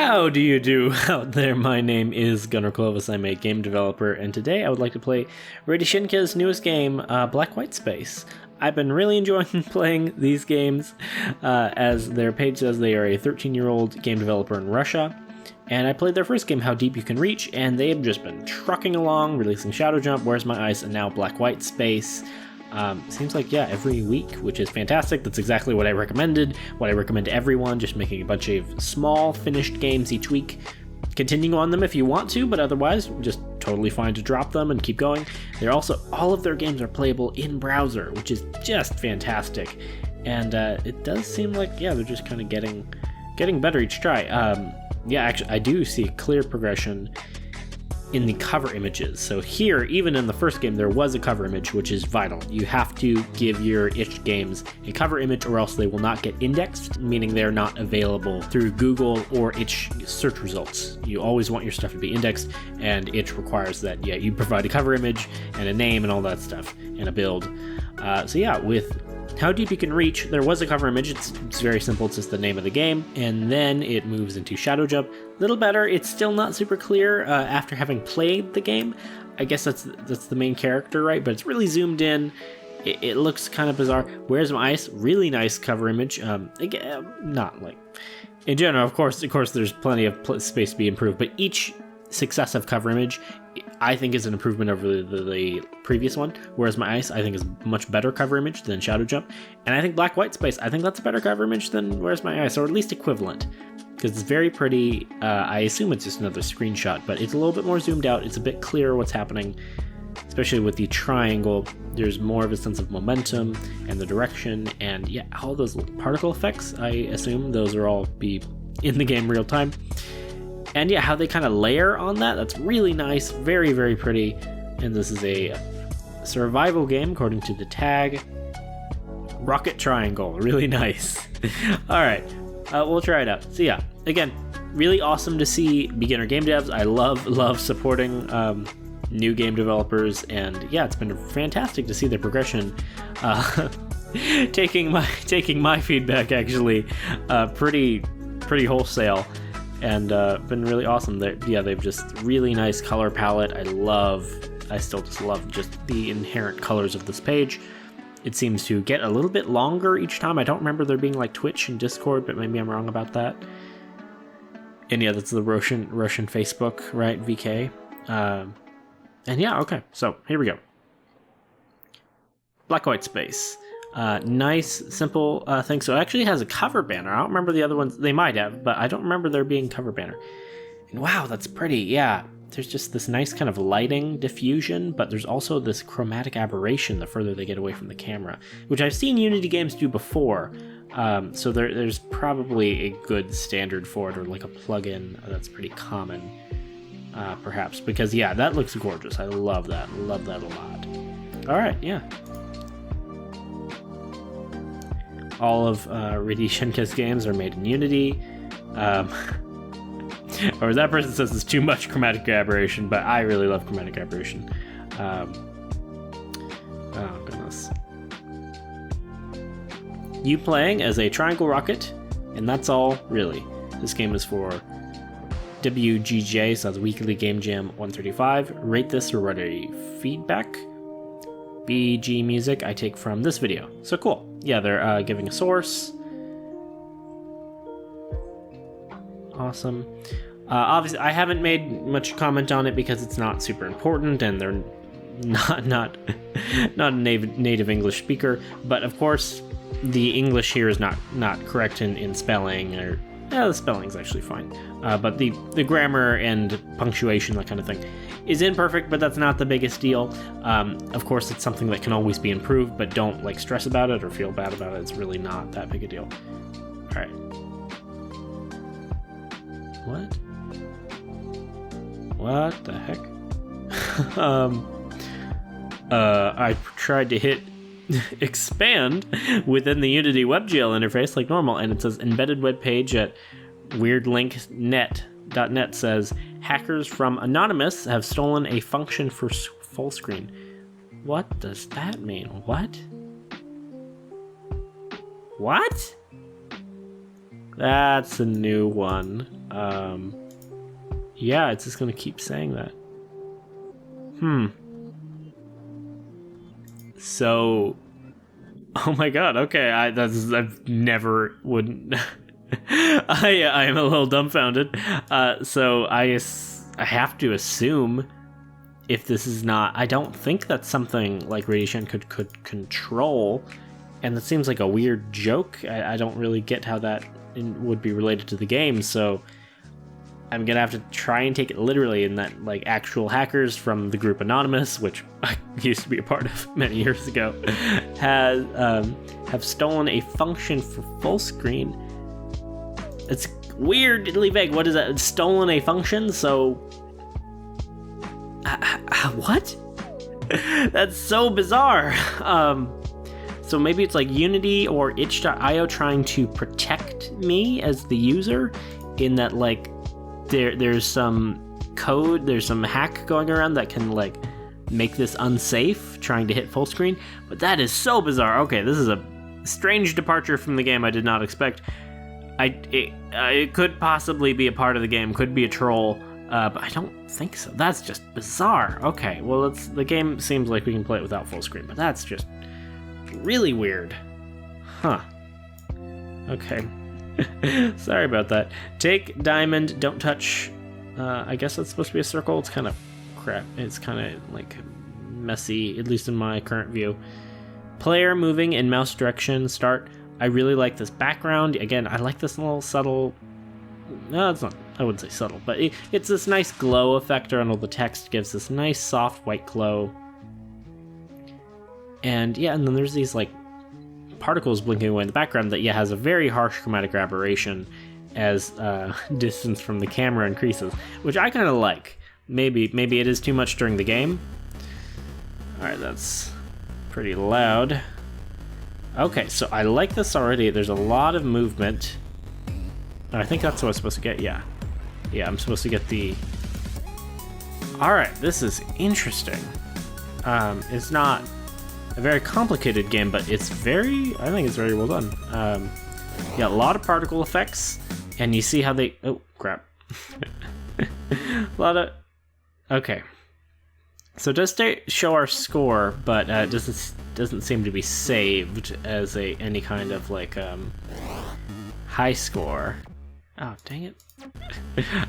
How do you do out there? My name is Gunnar Clovis. I'm a game developer, and today I would like to play radyshenkya's newest game, Black White Space. I've been really enjoying playing these games. As their page says, they are a 13-year-old game developer in Russia. And I played their first game, How Deep You Can Reach, and they have just been trucking along, releasing Shadow Jump, Where's My Ice, and now Black White Space. Seems like, every week, which is fantastic. That's exactly what I recommended, what I recommend to everyone, just making a bunch of small, finished games each week. Continue on them if you want to, but otherwise, just totally fine to drop them and keep going. They're also, all of their games are playable in browser, which is just fantastic. And it does seem like, they're just kind of getting better each try. Actually, I do see a clear progression in the cover images. So here, even in the first game, there was a cover image, which is vital. You have to give your itch games a cover image or else they will not get indexed, meaning they're not available through Google or itch search results. You always want your stuff to be indexed, and itch requires that, you provide a cover image and a name and all that stuff, and a build. With How Deep You Can Reach, there was a cover image. It's very simple. It's just the name of the game. And then it moves into Shadow Jump. Little better. It's still not super clear after having played the game. I guess that's the main character, right? But it's really zoomed in. It looks kind of bizarre. Where's My Ice? Really nice cover image. Again, not like... In general, of course, there's plenty of space to be improved. But each successive cover image, I think, is an improvement over the previous one. Whereas My Ice, I think, is a much better cover image than Shadow Jump. And I think Black White Space, I think that's a better cover image than Where's My Ice, or at least equivalent. Because it's very pretty. I assume it's just another screenshot, but it's a little bit more zoomed out. It's a bit clearer what's happening, especially with the triangle. There's more of a sense of momentum and the direction. And all those particle effects, I assume those are all be in the game real time. And how they kind of layer on that's really nice. Very, very pretty. And this is a survival game, according to the tag. Rocket Triangle. Really nice. All right. We'll try it out. So again, really awesome to see beginner game devs. I love supporting new game developers. And it's been fantastic to see their progression. Taking my feedback, actually, pretty wholesale. And been really awesome. They've just really nice color palette. I still just love just the inherent colors of this page. It seems to get a little bit longer each time. I don't remember there being like Twitch and Discord, but maybe I'm wrong about that. And that's the Russian Facebook, right? VK. Okay. So here we go. Black White Space. Nice, simple thing. So it actually has a cover banner. I don't remember the other ones. They might have, but I don't remember there being cover banner. And wow, that's pretty. Yeah, there's just this nice kind of lighting diffusion, but there's also this chromatic aberration the further they get away from the camera, which I've seen Unity games do before. So there's probably a good standard for it, or like a plugin that's pretty common, perhaps. Because that looks gorgeous. I love that. Love that a lot. All right, All of radyshenkya's games are made in Unity. Or that person says it's too much chromatic aberration, but I really love chromatic aberration. Oh, goodness. You playing as a triangle rocket, and that's all, really. This game is for WGJ, so that's Weekly Game Jam 135. Rate this or write a feedback. BG music I take from this video. So cool. They're giving a source. Awesome. Obviously, I haven't made much comment on it because it's not super important, and they're not a native English speaker. But of course, the English here is not correct in spelling, or the spelling's actually fine. But the grammar and punctuation, that kind of thing, is imperfect, but that's not the biggest deal. Of course, it's something that can always be improved, but don't stress about it or feel bad about it. It's really not that big a deal. All right. What the heck? I tried to hit expand within the Unity WebGL interface like normal, and it says embedded web page at weirdlinknet.net says hackers from Anonymous have stolen a function for full screen. What does that mean? What? That's a new one. Yeah, it's just gonna keep saying that. So, oh my god, okay, I've never wouldn't. I am a little dumbfounded. So I have to assume if this is not, I don't think that's something like Radyshenkya could control, and that seems like a weird joke. I don't really get how that would be related to the game, so I'm gonna have to try and take it literally in that, like, actual hackers from the group Anonymous, which I used to be a part of many years ago, have stolen a function for full screen. It's weirdly vague. What is that? It's stolen a function, so... what? That's so bizarre. So maybe it's like Unity or itch.io trying to protect me as the user, in that, like, there's some code, there's some hack going around that can, like, make this unsafe, trying to hit full screen. But that is so bizarre. Okay, this is a strange departure from the game I did not expect. It could possibly be a part of the game, could be a troll, but I don't think so. That's just bizarre. Okay, well, the game seems like we can play it without full screen, but that's just really weird. Huh. Okay. Sorry about that. Take diamond, don't touch. I guess that's supposed to be a circle. It's kind of crap. It's kind of, like, messy, at least in my current view. Player moving in mouse direction, start. I really like this background. Again, I like this little subtle... No, it's not. I wouldn't say subtle, but it's this nice glow effect around all the text. Gives this nice soft white glow. And yeah, and then there's these, like, particles blinking away in the background that, yeah, has a very harsh chromatic aberration as distance from the camera increases, which I kind of like. Maybe it is too much during the game. Alright, that's pretty loud. Okay, so I like this already. There's a lot of movement. I think that's what I'm supposed to get, yeah. Yeah, I'm supposed to get the... Alright, this is interesting. It's not a very complicated game, but I think it's very well done. Yeah, a lot of particle effects, and you see how they... Oh, crap. A lot of... Okay. So it does show our score, but it doesn't seem to be saved as any kind of, like, high score. Oh, dang it.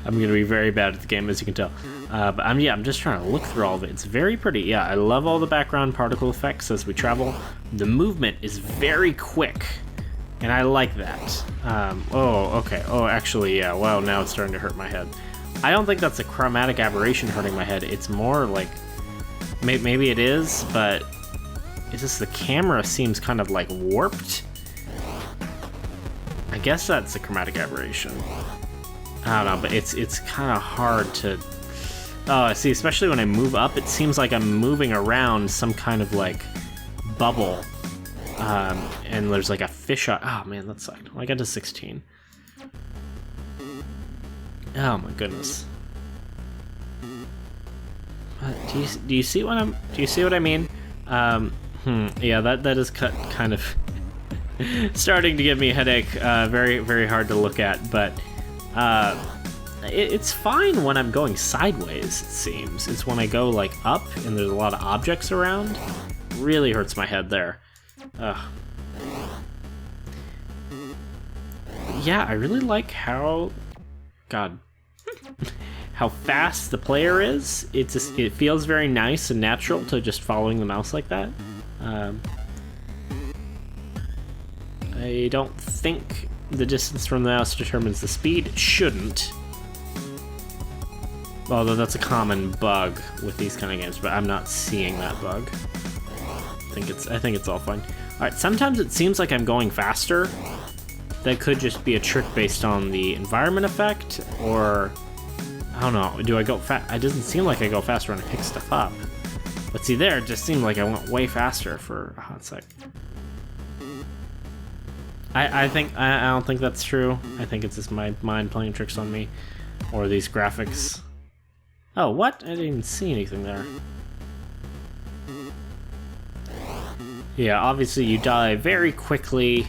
I'm gonna be very bad at the game, as you can tell. But I'm just trying to look through all of it. It's very pretty. Yeah, I love all the background particle effects as we travel. The movement is very quick, and I like that. Oh, okay. Oh, actually, yeah. Wow, now it's starting to hurt my head. I don't think that's a chromatic aberration hurting my head. It's more like... Maybe it is, but it's just the camera seems kind of, like, warped. I guess that's a chromatic aberration. I don't know, but it's kind of hard to... Oh, I see, especially when I move up, it seems like I'm moving around some kind of, like, bubble. And there's, like, a fisheye. Oh, man, that sucked. Well, I got to 16. Oh, my goodness. Do you see what I mean? Yeah, that is kind of starting to give me a headache. Very, very hard to look at, but it's fine when I'm going sideways, it seems. It's when I go, like, up and there's a lot of objects around. Really hurts my head there. Yeah, I really like how... God. How fast the player is. It feels very nice and natural to just following the mouse like that. I don't think the distance from the mouse determines the speed. It shouldn't. Although that's a common bug with these kind of games, but I'm not seeing that bug. I think it's all fine. Alright, sometimes it seems like I'm going faster. That could just be a trick based on the environment effect, or... I don't know, do I go fast? It doesn't seem like I go faster when I pick stuff up. But see there, it just seemed like I went way faster for a hot sec. I don't think that's true. I think it's just my mind playing tricks on me. Or these graphics. Oh, what? I didn't even see anything there. Yeah, obviously you die very quickly.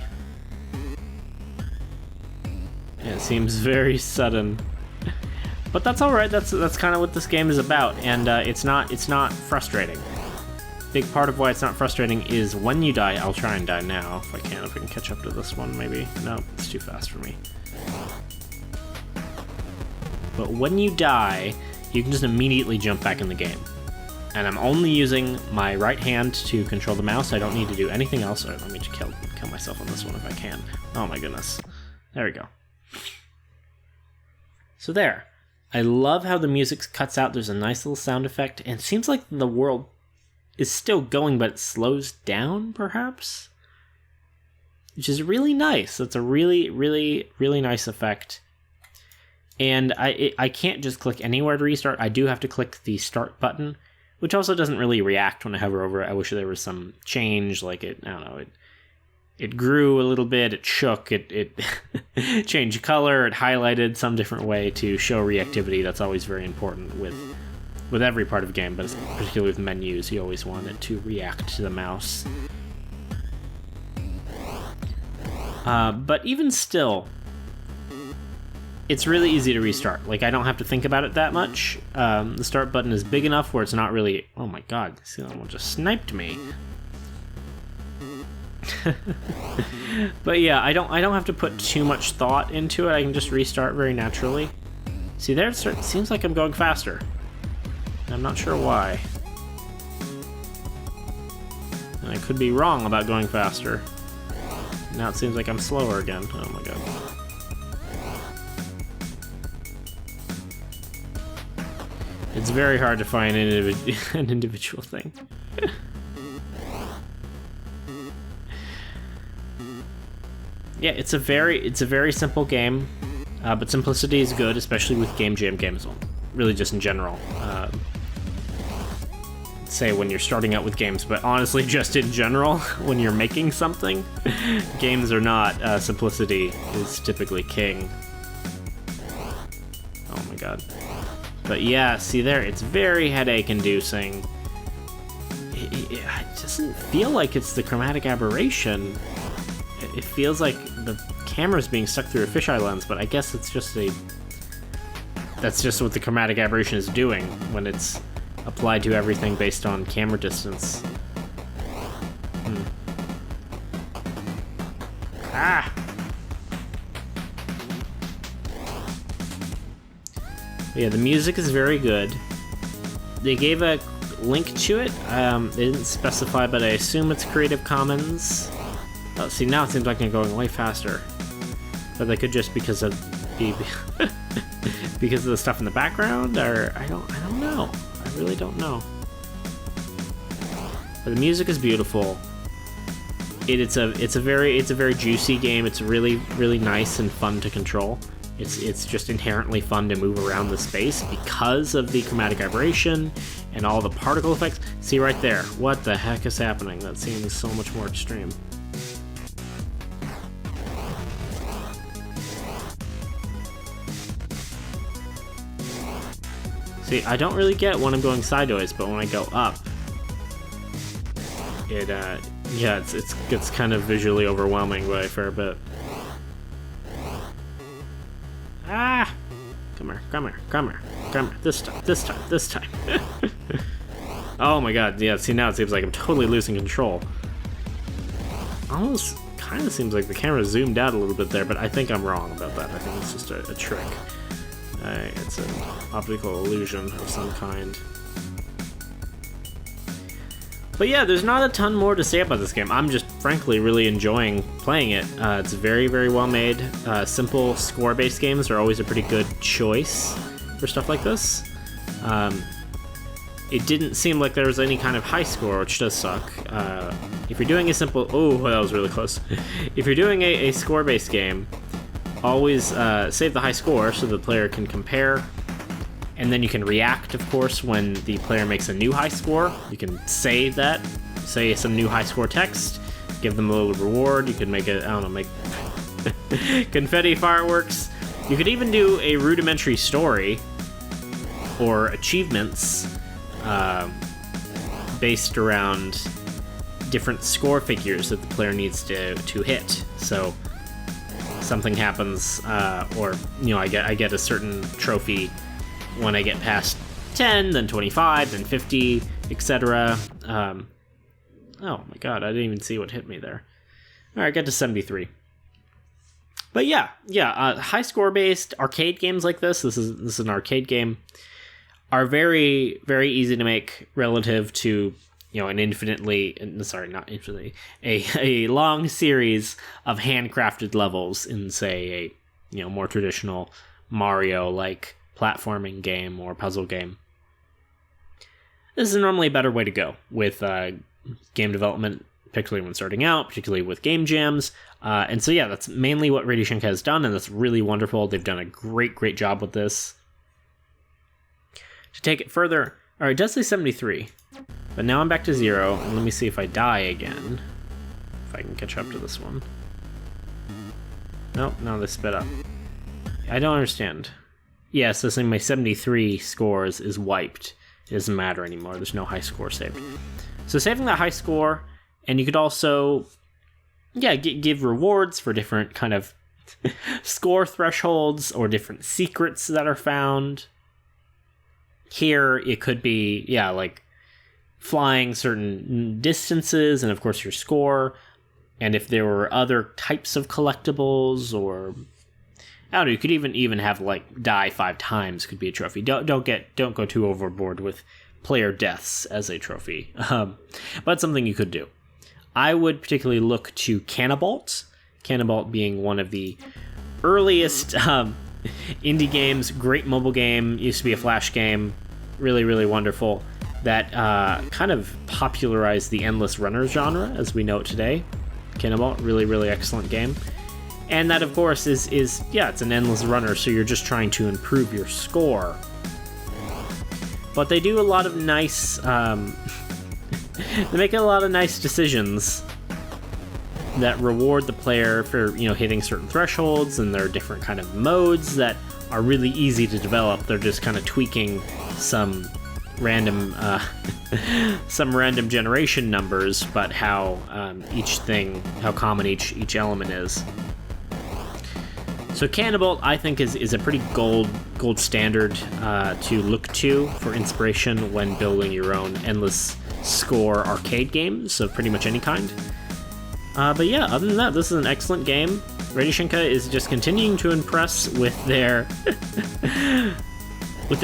And seems very sudden. But that's all right. That's kind of what this game is about, and it's not frustrating. Big part of why it's not frustrating is when you die. I'll try and die now if I can catch up to this one. Maybe no, it's too fast for me. But when you die, you can just immediately jump back in the game. And I'm only using my right hand to control the mouse. I don't need to do anything else. All right, let me just kill myself on this one if I can. Oh my goodness. There we go. So there. I love how the music cuts out. There's a nice little sound effect. And it seems like the world is still going, but it slows down, perhaps? Which is really nice. That's a really, really, really nice effect. And I can't just click anywhere to restart. I do have to click the start button, which also doesn't really react when I hover over it. I wish there was some change, like I don't know, it grew a little bit, it shook, it changed color, it highlighted some different way to show reactivity. That's always very important with every part of a game, but particularly with menus, you always want it to react to the mouse. But even still, it's really easy to restart. Like, I don't have to think about it that much. The start button is big enough where it's not really... Oh my god, someone just sniped me. But yeah, I don't have to put too much thought into it. I can just restart very naturally. See, there it seems like I'm going faster. I'm not sure why. And I could be wrong about going faster. Now it seems like I'm slower again. Oh my god. It's very hard to find an individual thing. Yeah, it's a very simple game, but simplicity is good, especially with Game Jam games. Well, really, just in general. Say when you're starting out with games, but honestly, just in general, when you're making something, games or not, simplicity is typically king. Oh my god. But yeah, see there, it's very headache-inducing. It doesn't feel like it's the chromatic aberration. It feels like the camera's being stuck through a fisheye lens, but I guess it's just that's just what the chromatic aberration is doing when it's applied to everything based on camera distance. Ah! Yeah, the music is very good. They gave a link to it. They didn't specify, but I assume it's Creative Commons. Oh, see, now it seems like I'm going way faster. But that could just because of because of the stuff in the background, or I don't know. I really don't know. But the music is beautiful. It's a very juicy game. It's really, really nice and fun to control. It's just inherently fun to move around the space because of the chromatic aberration and all the particle effects. See right there, what the heck is happening? That seems so much more extreme. See, I don't really get when I'm going sideways, but when I go up, yeah, it gets kind of visually overwhelming by a fair bit. Ah! Come here. This time. Oh my god, yeah, see now it seems like I'm totally losing control. Almost kind of seems like the camera zoomed out a little bit there, but I think I'm wrong about that. I think it's just a trick. It's an optical illusion of some kind. But yeah, there's not a ton more to say about this game. I'm just, frankly, really enjoying playing it. It's very, very well made. Simple score-based games are always a pretty good choice for stuff like this. It didn't seem like there was any kind of high score, which does suck. If you're doing a simple... Oh, that was really close. If you're doing a score-based game, always save the high score so the player can compare. And then you can react, of course, when the player makes a new high score. You can say some new high score text, give them a little reward. You can make make confetti fireworks. You could even do a rudimentary story or achievements based around different score figures that the player needs to hit. So something happens, or I get a certain trophy when I get past 10, then 25, then 50, etc. Oh my god, I didn't even see what hit me there. All right, get to 73. But yeah, high score based arcade games like this is an arcade game, are very, very easy to make relative to not infinitely, a long series of handcrafted levels in, say, a more traditional Mario like platforming game or puzzle game. This is normally a better way to go with game development, particularly when starting out, particularly with game jams. And so, yeah, that's mainly what radyshenkya has done, and that's really wonderful. They've done a great job with this. To take it further, all right, it does say 73, but now I'm back to 0, and let me see if I die again, if I can catch up to this one. Nope, no, they sped up. I don't understand. Yeah, so saying my 73 scores is wiped. It doesn't matter anymore. There's no high score saved. So saving that high score, and you could also, give rewards for different kind of score thresholds or different secrets that are found. Here, it could be, like flying certain distances, and of course your score. And if there were other types of collectibles, or I don't know, you could even have like die 5 times could be a trophy. Don't go too overboard with player deaths as a trophy, but it's something you could do. I would particularly look to Cannabalt. Cannabalt being one of the earliest indie games, great mobile game, used to be a Flash game, really wonderful, that kind of popularized the endless runner genre as we know it today. Cannabalt, really excellent game. And that, of course, is it's an endless runner, so you're just trying to improve your score. But they do a lot of nice, they make a lot of nice decisions that reward the player for, hitting certain thresholds, and there are different kind of modes that are really easy to develop. They're just kind of tweaking some random generation numbers, but how common each element is. So Cannabalt, I think, is a pretty gold standard to look to for inspiration when building your own endless score arcade games of pretty much any kind. But yeah, other than that, this is an excellent game. radyshenkya is just continuing to impress with their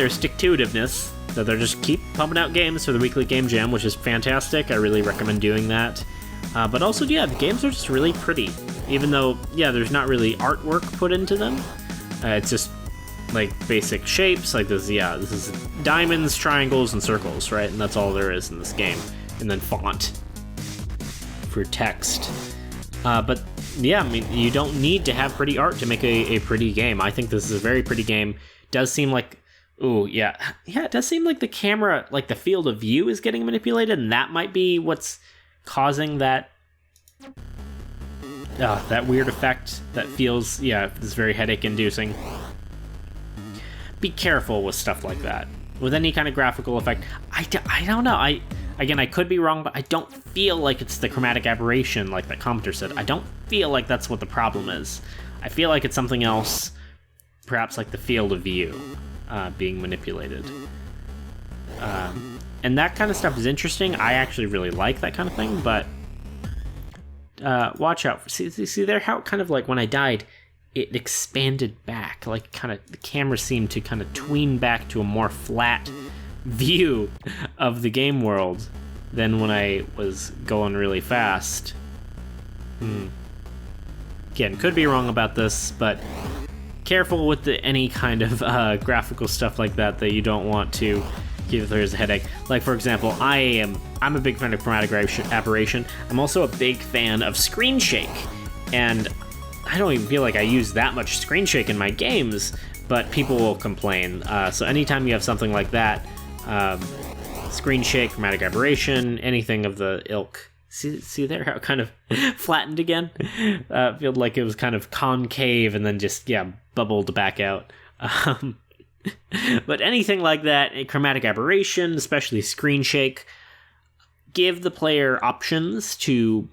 stick-to-itiveness, that they're just keep pumping out games for the weekly game jam, which is fantastic. I really recommend doing that. But also, the games are just really pretty. Even though, there's not really artwork put into them. It's just, like, basic shapes. Like, this is diamonds, triangles, and circles, right? And that's all there is in this game. And then font for text. But, you don't need to have pretty art to make a pretty game. I think this is a very pretty game. Does seem like... it does seem like the camera, like the field of view is getting manipulated, and that might be what's causing that weird effect that feels, is very headache-inducing. Be careful with stuff like that. With any kind of graphical effect, I don't know. I could be wrong, but I don't feel like it's the chromatic aberration, like that commenter said. I don't feel like that's what the problem is. I feel like it's something else, perhaps like the field of view being manipulated. And that kind of stuff is interesting. I actually really like that kind of thing, but watch out. See there how it kind of like when I died, it expanded back. Like kind of the camera seemed to kind of tween back to a more flat view of the game world than when I was going really fast. Again, could be wrong about this, but careful with any kind of graphical stuff like that you don't want to give the players a headache. Like, for example, I'm a big fan of chromatic aberration. I'm also a big fan of screen shake, and I don't even feel like I use that much screen shake in my games, but people will complain. So anytime you have something like that, screen shake, chromatic aberration, anything of the ilk. See there how it kind of flattened again? Felt like it was kind of concave and then just, bubbled back out. But anything like that, a chromatic aberration, especially screen shake, give the player options to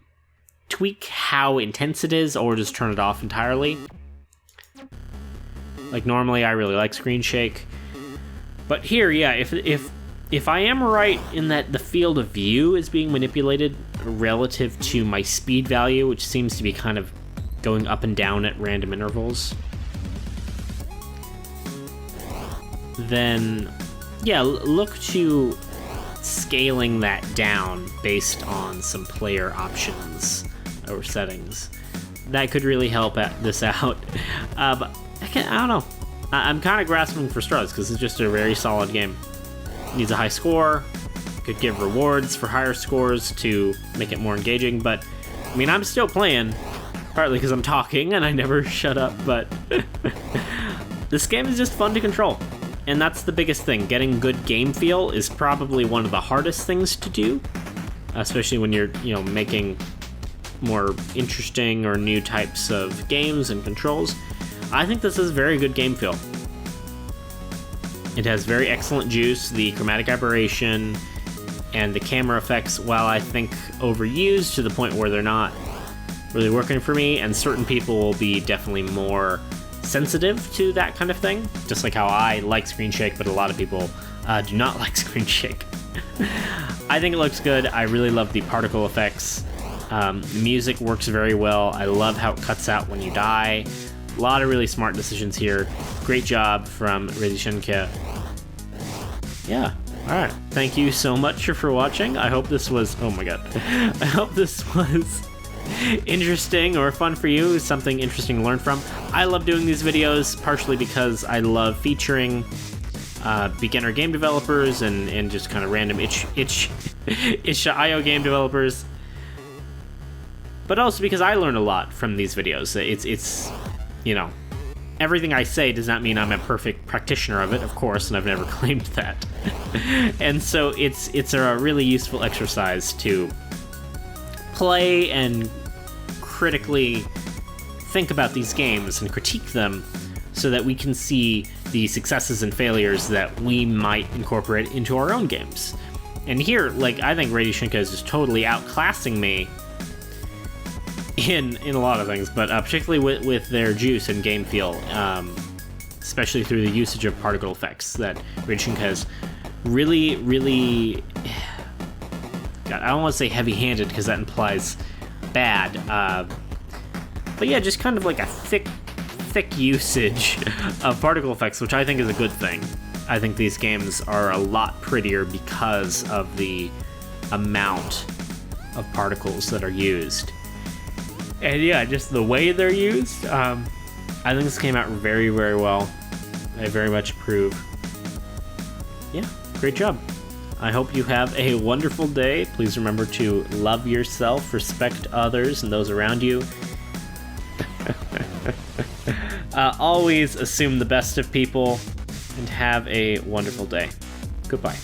tweak how intense it is or just turn it off entirely. Like, normally I really like screen shake. But here, yeah, if I am right in that the field of view is being manipulated relative to my speed value, which seems to be kind of going up and down at random intervals, then, yeah, look to scaling that down based on some player options or settings. That could really help this out. But I don't know. I'm kind of grasping for straws because it's just a very solid game. Needs a high score. Could give rewards for higher scores to make it more engaging. But, I mean, I'm still playing, partly because I'm talking and I never shut up. But this game is just fun to control. And that's the biggest thing. Getting good game feel is probably one of the hardest things to do, especially when you're, making more interesting or new types of games and controls. I think this is very good game feel. It has very excellent juice, the chromatic aberration, and the camera effects, while I think overused to the point where they're not really working for me, and certain people will be definitely more sensitive to that kind of thing, just like how I like screen shake, but a lot of people do not like screen shake. I think it looks good. I really love the particle effects. The music works very well. I love how it cuts out when you die. A lot of really smart decisions here. Great job from radyshenkya. Yeah, alright. Thank you so much for watching. I hope this was... Oh my god. I hope this was interesting or fun for you, something interesting to learn from. I love doing these videos, partially because I love featuring beginner game developers and just kind of random itch.io game developers, but also because I learn a lot from these videos. It's everything I say does not mean I'm a perfect practitioner of it, of course, and I've never claimed that. And so it's a really useful exercise to play and critically think about these games and critique them so that we can see the successes and failures that we might incorporate into our own games. And here, I think radyshenkya is just totally outclassing me in a lot of things, but particularly with their juice and game feel, especially through the usage of particle effects that radyshenkya has really God, I don't want to say heavy-handed because that implies bad, but yeah, just kind of like a thick usage of particle effects, which I think is a good thing. I think these games are a lot prettier because of the amount of particles that are used. And yeah, just the way they're used, I think this came out very, very well. I very much approve. Yeah, great job. I hope you have a wonderful day. Please remember to love yourself, respect others and those around you. Always assume the best of people, and have a wonderful day. Goodbye.